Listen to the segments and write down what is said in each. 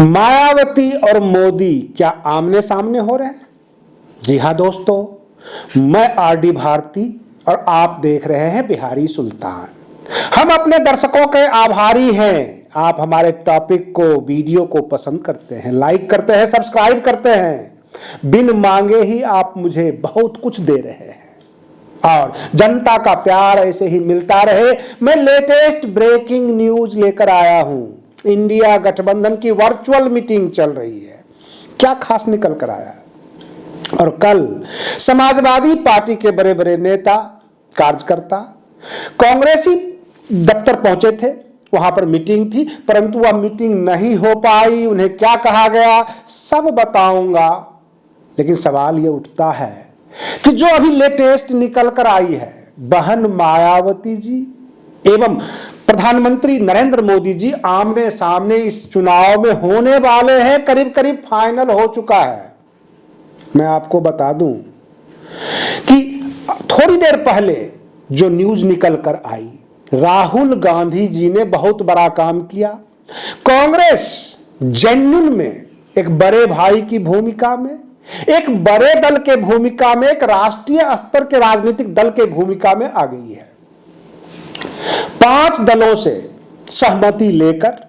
मायावती और मोदी क्या आमने सामने हो रहे हैं? जी हां दोस्तों, मैं आरडी भारती और आप देख रहे हैं बिहारी सुल्तान। हम अपने दर्शकों के आभारी हैं। आप हमारे टॉपिक को, वीडियो को पसंद करते हैं, लाइक करते हैं, सब्सक्राइब करते हैं। बिन मांगे ही आप मुझे बहुत कुछ दे रहे हैं और जनता का प्यार ऐसे ही मिलता रहे। मैं लेटेस्ट ब्रेकिंग न्यूज लेकर आया हूं। इंडिया गठबंधन की वर्चुअल मीटिंग चल रही है। क्या खास निकल कर आया? और कल समाजवादी पार्टी के बड़े बड़े नेता, कार्यकर्ता कांग्रेसी दफ्तर पहुंचे थे। वहां पर मीटिंग थी, परंतु वह मीटिंग नहीं हो पाई। उन्हें क्या कहा गया सब बताऊंगा, लेकिन सवाल यह उठता है कि जो अभी लेटेस्ट निकल कर आई है, बहन मायावती जी एवं प्रधानमंत्री नरेंद्र मोदी जी आमने सामने इस चुनाव में होने वाले हैं। करीब करीब फाइनल हो चुका है। मैं आपको बता दूं कि थोड़ी देर पहले जो न्यूज निकल कर आई, राहुल गांधी जी ने बहुत बड़ा काम किया। कांग्रेस जेन्युइन में एक बड़े भाई की भूमिका में, एक बड़े दल के भूमिका में, एक राष्ट्रीय स्तर के राजनीतिक दल के भूमिका में आ गई है। 5 दलों से सहमति लेकर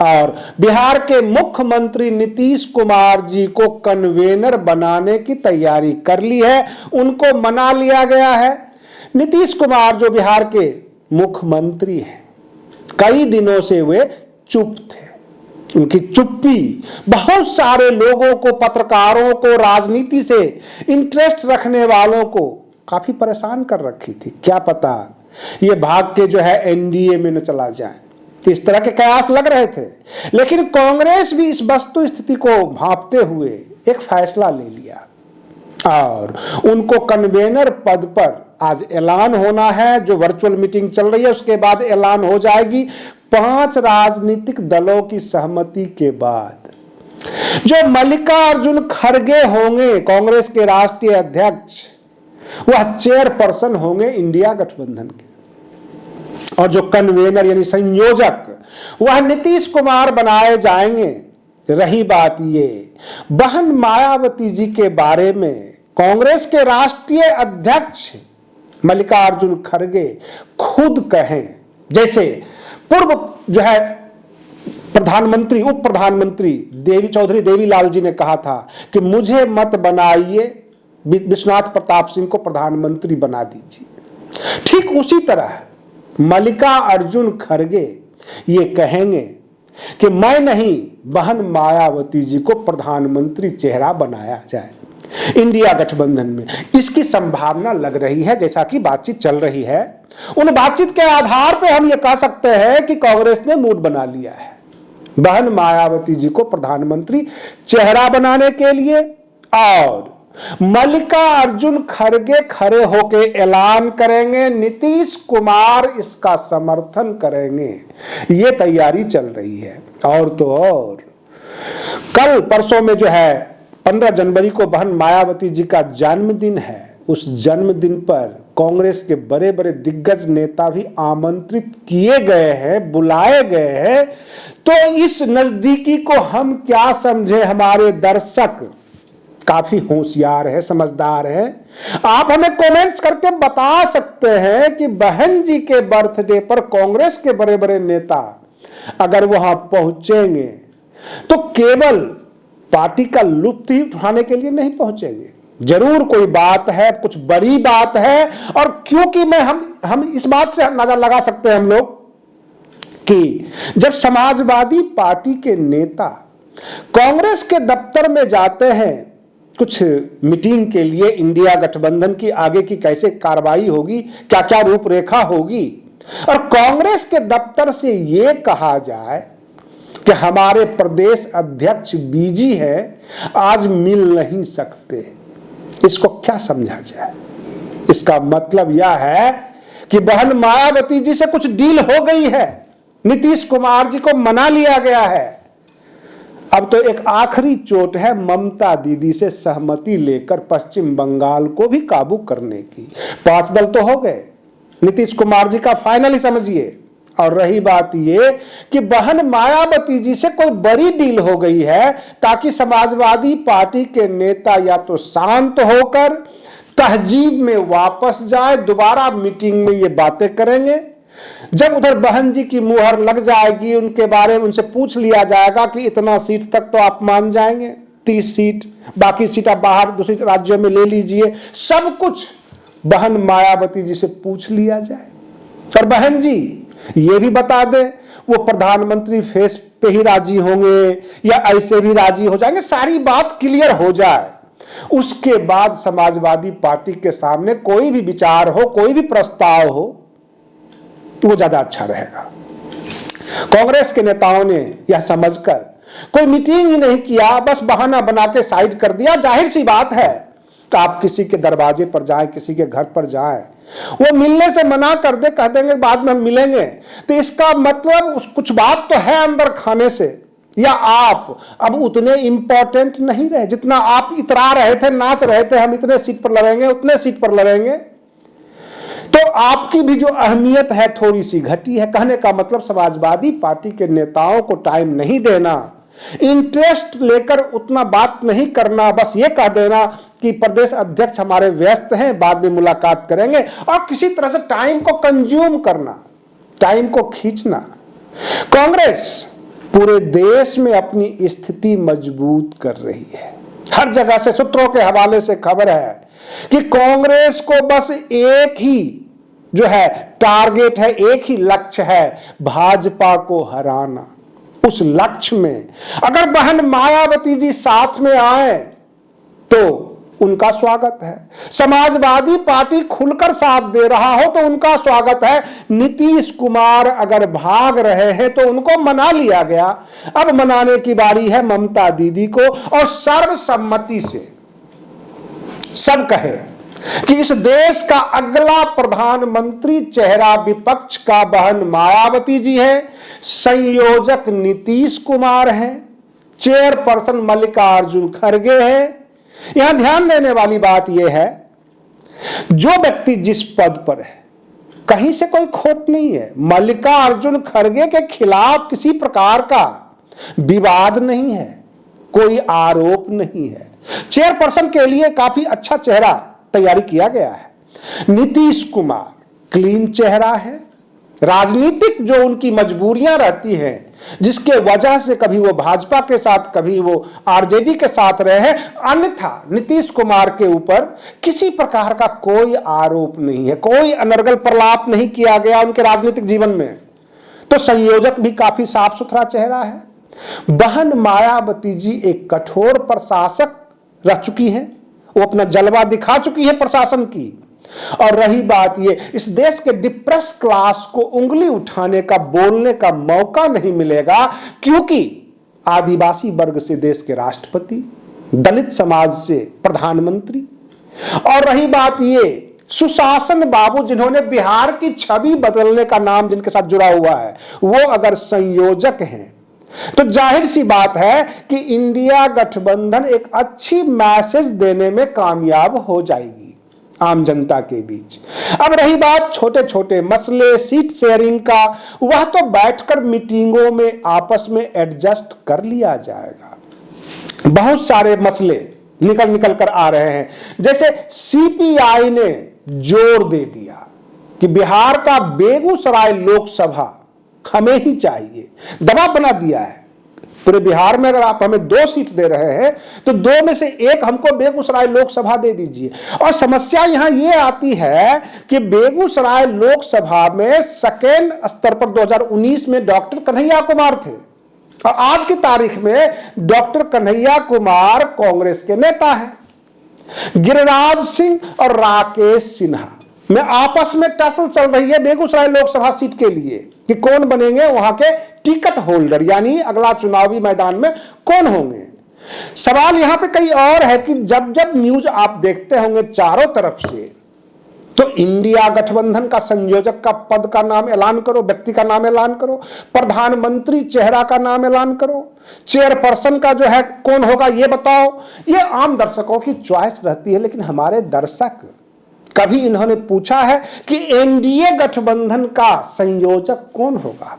और बिहार के मुख्यमंत्री नीतीश कुमार जी को कन्वेनर बनाने की तैयारी कर ली है। उनको मना लिया गया है। नीतीश कुमार जो बिहार के मुख्यमंत्री हैं, कई दिनों से वे चुप थे। उनकी चुप्पी बहुत सारे लोगों को, पत्रकारों को, राजनीति से इंटरेस्ट रखने वालों को काफी परेशान कर रखी थी। क्या पता ये भाग के जो है एनडीए में न चला जाए, इस तरह के कयास लग रहे थे। लेकिन कांग्रेस भी इस वस्तु स्थिति को भांपते हुए एक फैसला ले लिया और उनको कन्वेनर पद पर आज ऐलान होना है। जो वर्चुअल मीटिंग चल रही है उसके बाद ऐलान हो जाएगी। 5 राजनीतिक दलों की सहमति के बाद जो मल्लिकार्जुन खड़गे होंगे कांग्रेस के राष्ट्रीय अध्यक्ष, वह चेयरपर्सन होंगे इंडिया गठबंधन के, और जो कन्वेनर यानी संयोजक वह नीतीश कुमार बनाए जाएंगे। रही बात ये, बहन मायावती जी के बारे में कांग्रेस के राष्ट्रीय अध्यक्ष मल्लिकार्जुन खड़गे खुद कहें, जैसे पूर्व जो है प्रधानमंत्री, उप प्रधानमंत्री चौधरी देवीलाल जी ने कहा था कि मुझे मत बनाइए, विश्वनाथ प्रताप सिंह को प्रधानमंत्री बना दीजिए। ठीक उसी तरह मल्लिकार्जुन खड़गे ये कहेंगे कि मैं नहीं, बहन मायावती जी को प्रधानमंत्री चेहरा बनाया जाए इंडिया गठबंधन में। इसकी संभावना लग रही है। जैसा कि बातचीत चल रही है, उन बातचीत के आधार पर हम ये कह सकते हैं कि कांग्रेस ने मूड बना लिया है बहन मायावती जी को प्रधानमंत्री चेहरा बनाने के लिए। और मल्लिकार्जुन खड़गे खड़े होकर ऐलान करेंगे, नीतीश कुमार इसका समर्थन करेंगे। ये तैयारी चल रही है। और तो और कल परसों में जो है 15 जनवरी को बहन मायावती जी का जन्मदिन है। उस जन्मदिन पर कांग्रेस के बड़े बड़े दिग्गज नेता भी आमंत्रित किए गए हैं, बुलाए गए हैं। तो इस नजदीकी को हम क्या समझे? हमारे दर्शक काफी होशियार है, समझदार है। आप हमें कमेंट्स करके बता सकते हैं कि बहन जी के बर्थडे पर कांग्रेस के बड़े बड़े नेता अगर वहां पहुंचेंगे तो केवल पार्टी का लुत्फ ही उठाने के लिए नहीं पहुंचेंगे। जरूर कोई बात है, कुछ बड़ी बात है। और क्योंकि हम इस बात से अंदाजा लगा सकते हैं हम लोग कि जब समाजवादी पार्टी के नेता कांग्रेस के दफ्तर में जाते हैं कुछ मीटिंग के लिए, इंडिया गठबंधन की आगे की कैसे कार्रवाई होगी, क्या क्या रूपरेखा होगी, और कांग्रेस के दफ्तर से यह कहा जाए कि हमारे प्रदेश अध्यक्ष बीजी है, आज मिल नहीं सकते, इसको क्या समझा जाए? इसका मतलब यह है कि बहन मायावती जी से कुछ डील हो गई है, नीतीश कुमार जी को मना लिया गया है। अब तो एक आखिरी चोट है ममता दीदी से सहमति लेकर पश्चिम बंगाल को भी काबू करने की। 5 दल तो हो गए, नीतीश कुमार जी का फाइनली समझिए और रही बात ये कि बहन मायावती जी से कोई बड़ी डील हो गई है ताकि समाजवादी पार्टी के नेता या तो शांत होकर तहजीब में वापस जाए, दोबारा मीटिंग में ये बातें करेंगे। जब उधर बहन जी की मुहर लग जाएगी, उनके बारे में उनसे पूछ लिया जाएगा कि इतना सीट तक तो आप मान जाएंगे, 30 सीट, बाकी सीट आप बाहर दूसरे राज्यों में ले लीजिए, सब कुछ बहन मायावती जी से पूछ लिया जाए। और बहन जी ये भी बता दे वो प्रधानमंत्री फेस पे ही राजी होंगे या ऐसे भी राजी हो जाएंगे, सारी बात क्लियर हो जाए। उसके बाद समाजवादी पार्टी के सामने कोई भी विचार हो, कोई भी प्रस्ताव हो, वो ज्यादा अच्छा रहेगा। कांग्रेस के नेताओं ने यह समझकर कोई मीटिंग ही नहीं किया, बस बहाना बना के साइड कर दिया। जाहिर सी बात है, तो आप किसी के दरवाजे पर जाएं, किसी के घर पर जाएं, वो मिलने से मना कर दे, कह देंगे बाद में हम मिलेंगे, तो इसका मतलब कुछ बात तो है अंदर खाने से, या आप अब उतने इंपॉर्टेंट नहीं रहे जितना आप इतरा रहे थे, नाच रहे थे हम इतने सीट पर लड़ेंगे, उतने सीट पर लड़ेंगे, तो आपकी भी जो अहमियत है थोड़ी सी घटी है। कहने का मतलब समाजवादी पार्टी के नेताओं को टाइम नहीं देना, इंटरेस्ट लेकर उतना बात नहीं करना, बस ये कह देना कि प्रदेश अध्यक्ष हमारे व्यस्त हैं, बाद में मुलाकात करेंगे, और किसी तरह से टाइम को कंज्यूम करना, टाइम को खींचना। कांग्रेस पूरे देश में अपनी स्थिति मजबूत कर रही है। हर जगह से सूत्रों के हवाले से खबर है कि कांग्रेस को बस एक ही जो है टारगेट है, एक ही लक्ष्य है, भाजपा को हराना। उस लक्ष्य में अगर बहन मायावती जी साथ में आए तो उनका स्वागत है, समाजवादी पार्टी खुलकर साथ दे रहा हो तो उनका स्वागत है, नीतीश कुमार अगर भाग रहे हैं तो उनको मना लिया गया, अब मनाने की बारी है ममता दीदी को, और सर्वसम्मति से सब कहे कि इस देश का अगला प्रधानमंत्री चेहरा विपक्ष का बहन मायावती जी है, संयोजक नीतीश कुमार हैं, चेयरपर्सन मल्लिकार्जुन खड़गे हैं। यहां ध्यान देने वाली बात यह है, जो व्यक्ति जिस पद पर है कहीं से कोई खोट नहीं है। मल्लिकार्जुन खड़गे के खिलाफ किसी प्रकार का विवाद नहीं है, कोई आरोप नहीं है, चेयरपर्सन के लिए काफी अच्छा चेहरा तैयारी किया गया है। नीतीश कुमार क्लीन चेहरा है, राजनीतिक जो उनकी मजबूरियां रहती हैं, जिसके वजह से कभी वो भाजपा के साथ कभी वो आरजेडी के साथ रहे हैं, अन्यथा नीतीश कुमार के ऊपर किसी प्रकार का कोई आरोप नहीं है, कोई अनर्गल प्रलाप नहीं किया गया उनके राजनीतिक जीवन में। तो संयोजक भी काफी साफ सुथरा चेहरा है। बहन मायावती जी एक कठोर प्रशासक रह चुकी हैं, वो अपना जलवा दिखा चुकी है प्रशासन की। और रही बात ये, इस देश के डिप्रेस क्लास को उंगली उठाने का, बोलने का मौका नहीं मिलेगा, क्योंकि आदिवासी वर्ग से देश के राष्ट्रपति, दलित समाज से प्रधानमंत्री, और रही बात ये सुशासन बाबू जिन्होंने बिहार की छवि बदलने का नाम जिनके साथ जुड़ा हुआ है, वो अगर संयोजक हैं तो जाहिर सी बात है कि इंडिया गठबंधन एक अच्छी मैसेज देने में कामयाब हो जाएगी आम जनता के बीच। अब रही बात छोटे छोटे मसले, सीट शेयरिंग का, वह तो बैठकर मीटिंगों में आपस में एडजस्ट कर लिया जाएगा। बहुत सारे मसले निकल कर आ रहे हैं, जैसे सीपीआई ने जोर दे दिया कि बिहार का बेगूसराय लोकसभा हमें ही चाहिए, दबाव बना दिया है पूरे बिहार में। अगर आप हमें 2 सीट दे रहे हैं तो 2 में से 1 हमको बेगूसराय लोकसभा दे दीजिए। और समस्या यहां यह आती है कि बेगूसराय लोकसभा में सेकेंड स्तर पर 2019 में डॉक्टर कन्हैया कुमार थे, और आज की तारीख में डॉक्टर कन्हैया कुमार कांग्रेस के नेता हैं। गिरिराज सिंह और राकेश सिन्हा में आपस में टसल चल रही है बेगूसराय लोकसभा सीट के लिए कि कौन बनेंगे वहां के टिकट होल्डर, यानी अगला चुनावी मैदान में कौन होंगे। सवाल यहां पे कई और है कि जब जब न्यूज आप देखते होंगे चारों तरफ से, तो इंडिया गठबंधन का संयोजक का पद का नाम ऐलान करो, व्यक्ति का नाम ऐलान करो, प्रधानमंत्री चेहरा का नाम ऐलान करो, चेयरपर्सन का जो है कौन होगा ये बताओ। ये आम दर्शकों की चॉइस रहती है, लेकिन हमारे दर्शक कभी इन्होंने पूछा है कि एनडीए गठबंधन का संयोजक कौन होगा?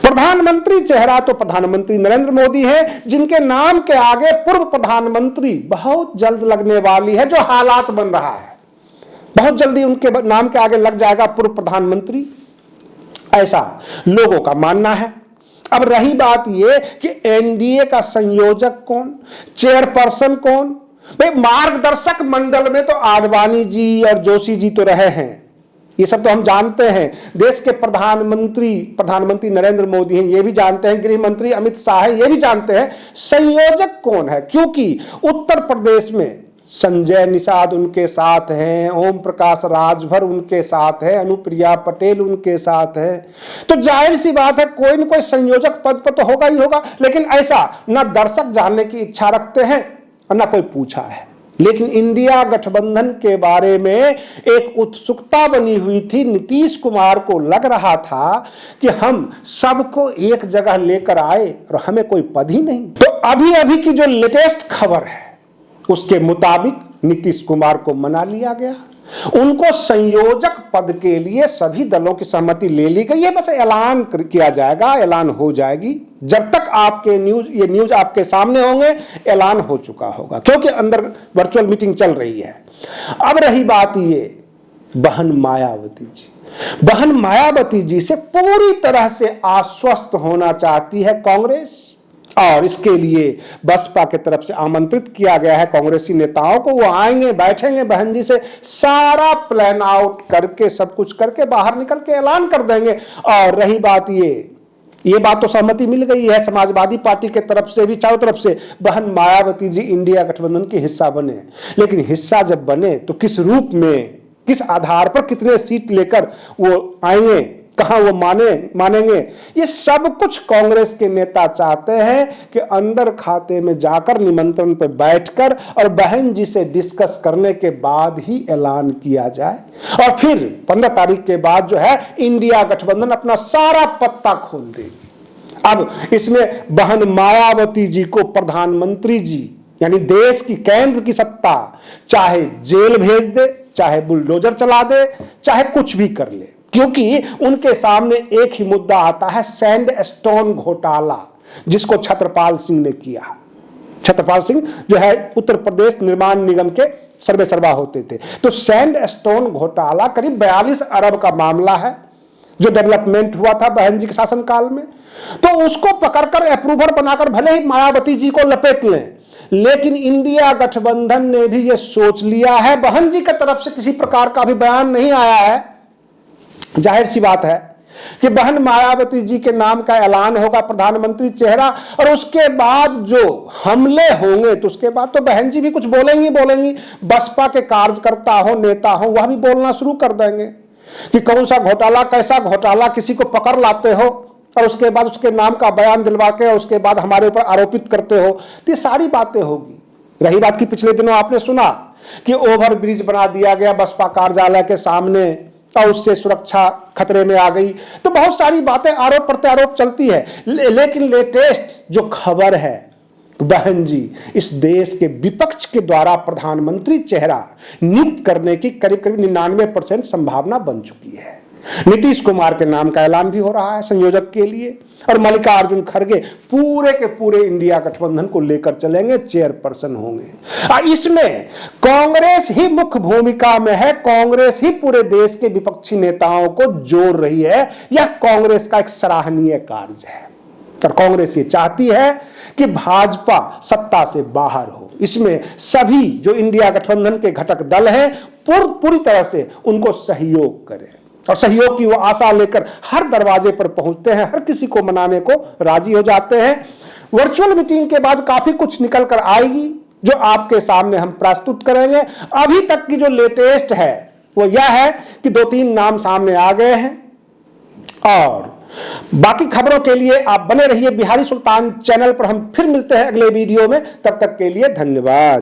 प्रधानमंत्री चेहरा तो प्रधानमंत्री नरेंद्र मोदी है, जिनके नाम के आगे पूर्व प्रधानमंत्री बहुत जल्द लगने वाली है, जो हालात बन रहा है। बहुत जल्दी उनके नाम के आगे लग जाएगा पूर्व प्रधानमंत्री, ऐसा लोगों का मानना है। अब रही बात यह कि एनडीए का संयोजक कौन, चेयरपर्सन कौन? भाई मार्गदर्शक मंडल में तो आडवाणी जी और जोशी जी तो रहे हैं, ये सब तो हम जानते हैं। देश के प्रधानमंत्री नरेंद्र मोदी हैं, ये भी जानते हैं। गृह मंत्री अमित शाह है, ये भी जानते हैं। संयोजक कौन है? क्योंकि उत्तर प्रदेश में संजय निषाद उनके साथ हैं, ओम प्रकाश राजभर उनके साथ है, अनुप्रिया पटेल उनके साथ है, तो जाहिर सी बात है कोई न कोई संयोजक पद पर तो होगा ही होगा। लेकिन ऐसा ना दर्शक जानने की इच्छा रखते हैं और ना कोई पूछा है। लेकिन इंडिया गठबंधन के बारे में एक उत्सुकता बनी हुई थी। नीतीश कुमार को लग रहा था कि हम सबको एक जगह लेकर आए और हमें कोई पद ही नहीं। तो अभी अभी की जो लेटेस्ट खबर है उसके मुताबिक नीतीश कुमार को मना लिया गया। उनको संयोजक पद के लिए सभी दलों की सहमति ले ली गई है। बस ऐलान किया जाएगा, ऐलान हो जाएगी। जब तक आपके ये न्यूज आपके सामने होंगे ऐलान हो चुका होगा, क्योंकि अंदर वर्चुअल मीटिंग चल रही है। अब रही बात ये बहन मायावती जी से पूरी तरह से आश्वस्त होना चाहती है कांग्रेस, और इसके लिए बसपा की तरफ से आमंत्रित किया गया है कांग्रेसी नेताओं को। वो आएंगे, बैठेंगे बहन जी से, सारा प्लान आउट करके, सब कुछ करके बाहर निकल के ऐलान कर देंगे। और रही बात ये बात तो सहमति मिल गई है समाजवादी पार्टी के तरफ से भी, चारों तरफ से, बहन मायावती जी इंडिया गठबंधन के हिस्सा बने। लेकिन हिस्सा जब बने तो किस रूप में, किस आधार पर, कितने सीट लेकर वो आएंगे, कहां वो मानेंगे, ये सब कुछ कांग्रेस के नेता चाहते हैं कि अंदर खाते में जाकर निमंत्रण पर बैठकर और बहन जी से डिस्कस करने के बाद ही ऐलान किया जाए। और फिर 15 तारीख के बाद जो है इंडिया गठबंधन अपना सारा पत्ता खोल देगी। अब इसमें बहन मायावती जी को प्रधानमंत्री जी, यानी देश की केंद्र की सत्ता, चाहे जेल भेज दे, चाहे बुलडोजर चला दे, चाहे कुछ भी कर ले, क्योंकि उनके सामने एक ही मुद्दा आता है, सैंडस्टोन घोटाला, जिसको छत्रपाल सिंह ने किया। छत्रपाल सिंह जो है उत्तर प्रदेश निर्माण निगम के सर्वेसर्वा होते थे। तो सैंडस्टोन घोटाला करीब 42 अरब का मामला है जो डेवलपमेंट हुआ था बहन जी के शासनकाल में। तो उसको पकड़कर अप्रूवर बनाकर भले ही मायावती जी को लपेट लें, लेकिन इंडिया गठबंधन ने भी यह सोच लिया है, बहन जी की तरफ से किसी प्रकार का भी बयान नहीं आया है। जाहिर सी बात है कि बहन मायावती जी के नाम का ऐलान होगा प्रधानमंत्री चेहरा, और उसके बाद जो हमले होंगे तो उसके बाद तो बहन जी भी कुछ बोलेंगी। बसपा के कार्यकर्ता हो, नेता हो, वह भी बोलना शुरू कर देंगे कि कौन सा घोटाला, कैसा घोटाला, किसी को पकड़ लाते हो और उसके बाद उसके नाम का बयान दिलवा के और उसके बाद हमारे ऊपर आरोपित करते हो। तो ये सारी बातें होगी। रही बात की पिछले दिनों आपने सुना कि ओवर ब्रिज बना दिया गया बसपा कार्यालय के सामने और उससे सुरक्षा खतरे में आ गई। तो बहुत सारी बातें, आरोप प्रत्यारोप चलती है। लेकिन लेटेस्ट जो खबर है, बहन जी इस देश के विपक्ष के द्वारा प्रधानमंत्री चेहरा नियुक्त करने की करीब 99% संभावना बन चुकी है। नीतीश कुमार के नाम का ऐलान भी हो रहा है संयोजक के लिए, और मल्लिकार्जुन खड़गे पूरे के पूरे इंडिया गठबंधन को लेकर चलेंगे, चेयरपर्सन होंगे। इसमें कांग्रेस ही मुख्य भूमिका में है। कांग्रेस ही पूरे देश के विपक्षी नेताओं को जोड़ रही है। यह कांग्रेस का एक सराहनीय कार्य है, और कांग्रेस ये चाहती है कि भाजपा सत्ता से बाहर हो। इसमें सभी जो इंडिया गठबंधन के घटक दल हैं पूरी तरह से उनको सहयोग करें, और सहयोग की वो आशा लेकर हर दरवाजे पर पहुंचते हैं, हर किसी को मनाने को राजी हो जाते हैं। वर्चुअल मीटिंग के बाद काफी कुछ निकल कर आएगी जो आपके सामने हम प्रस्तुत करेंगे। अभी तक की जो लेटेस्ट है वो यह है कि 2-3 नाम सामने आ गए हैं, और बाकी खबरों के लिए आप बने रहिए बिहारी सुल्तान चैनल पर। हम फिर मिलते हैं अगले वीडियो में, तब तक के लिए धन्यवाद।